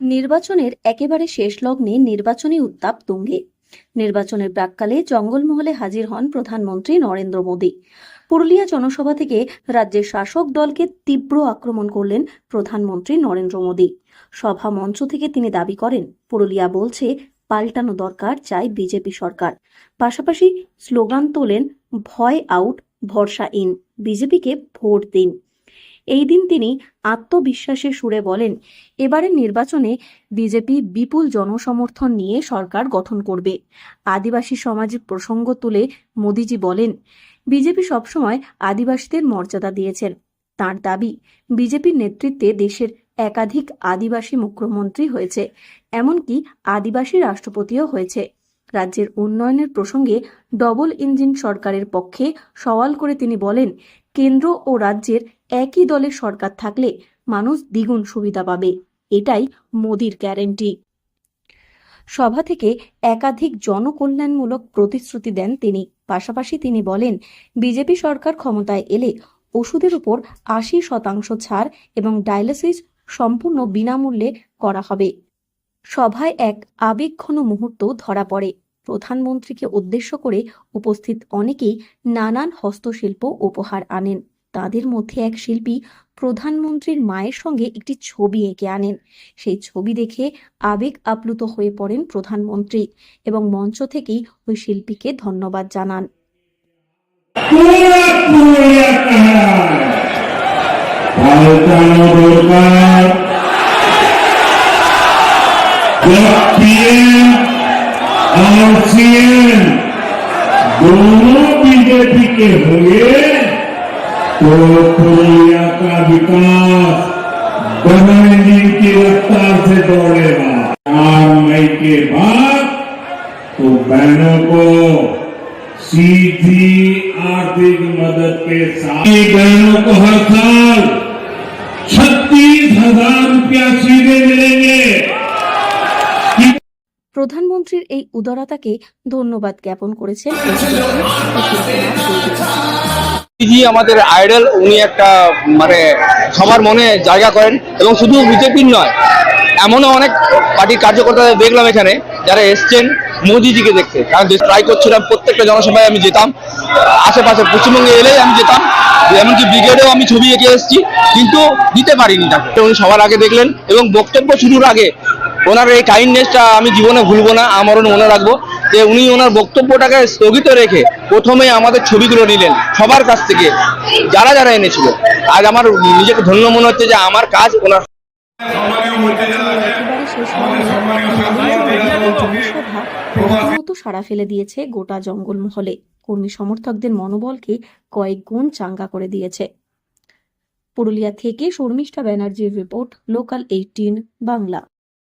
নির্বাচনের একেবারে শেষ লগ্নে নির্বাচনী উত্তাপ তুঙ্গে। নির্বাচনের প্রাক্কালে জঙ্গলমহলে হাজির হন প্রধানমন্ত্রী নরেন্দ্র মোদী। পুরুলিয়া জনসভা থেকে রাজ্যের শাসক দলকে তীব্র আক্রমণ করলেন প্রধানমন্ত্রী নরেন্দ্র মোদী। সভা মঞ্চ থেকে তিনি দাবি করেন, পুরুলিয়া বলছে পাল্টানো দরকার, চাই বিজেপি সরকার। পাশাপাশি স্লোগান তোলেন, ভয় আউট, ভরসা ইন, বিজেপিকে ভোট দিন। এই দিন তিনি আত্মবিশ্বাসের সুরে বলেন, এবারের নির্বাচনে বিজেপি বিপুল জনসমর্থন নিয়ে সরকার গঠন করবে। আদিবাসী সমাজের প্রসঙ্গ তুলে মোদিজি বলেন, বিজেপি সবসময় আদিবাসীদের মর্যাদা দিয়েছেন। তার দাবি, বিজেপির নেতৃত্বে দেশের একাধিক আদিবাসী মুখ্যমন্ত্রী হয়েছে, এমনকি আদিবাসী রাষ্ট্রপতিও হয়েছে। রাজ্যের উন্নয়নের প্রসঙ্গে ডবল ইঞ্জিন সরকারের পক্ষে সওয়াল করে তিনি বলেন, কেন্দ্র ও রাজ্যের একই দলের সরকার থাকলে মানুষ দ্বিগুণ সুবিধা পাবে, এটাই মোদির গ্যারান্টি। সভা থেকে একাধিক জনকল্যাণমূলক প্রতিশ্রুতি দেন তিনি। পাশাপাশি তিনি বলেন, বিজেপি সরকার ক্ষমতায় এলে ওষুধের উপর 80% ছাড় এবং ডায়ালিসিস সম্পূর্ণ বিনামূল্যে করা হবে। সভায় এক আবেগঘন মুহূর্ত ধরা পড়ে। প্রধানমন্ত্রীকে উদ্দেশ্য করে উপস্থিত অনেকেই নানান হস্তশিল্প উপহার আনেন। তাদের মধ্যে এক শিল্পী প্রধানমন্ত্রীর মায়ের সঙ্গে একটি ছবি এঁকে আনেন। সেই ছবি দেখে আবেগ আপ্লুত হয়ে পড়েন প্রধানমন্ত্রী এবং মঞ্চ থেকেই ওই শিল্পীকে ধন্যবাদ জানান। और सीएम दोनों बीजेपी के होंगे तो पुरुलिया का विकास डबल इंजन की रफ्तार से दौड़ेगा। 4 मई के बाद तो बहनों को सीधी आर्थिक मदद के साथ बहनों को हर साल 36,000 रुपया सीधे मिलेंगे। প্রধানমন্ত্রীর এই উদারতাকে ধন্যবাদ জ্ঞাপন করেছেন। আমাদের আইডল, উনি একটা সবার মনে জায়গা করেন এবং শুধু বিজেপির নয়, এমনও অনেক পার্টির কার্যকর্তাদের দেখলাম এখানে যারা এসছেন মোদিজিকে দেখতে। কারণ ট্রাই করছিলাম, প্রত্যেকটা জনসভায় আমি যেতাম, আশেপাশে পশ্চিমবঙ্গে এলেই আমি যেতাম, এমনকি ব্রিগেডেও আমি ছবি এঁকে এসেছি, কিন্তু দিতে পারিনি তাকে। উনি সবার আগে দেখলেন এবং বক্তব্য শুরুর আগে ওনার এই কাইন্ডনেসটা আমি জীবনে ভুলবো না, আমারও মনে রাখবো যে উনি ওনার বক্তব্যটাকে স্থগিত রেখে প্রথমে আমাদের ছবিগুলো নিলেন সবার কাছ থেকে, যারা যারা এনেছিল। আজ আমার নিজেকে ধন্য মনে হচ্ছে যে আমার কাজ ওনার। সাড়া ফেলে দিয়েছে গোটা জঙ্গলমহলে। কর্মী সমর্থকদের মনোবলকে কয়েক গুণ চাঙ্গা করে দিয়েছে। পুরুলিয়া থেকে শর্মিষ্ঠা ব্যানার্জির রিপোর্ট, লোকাল 18 বাংলা।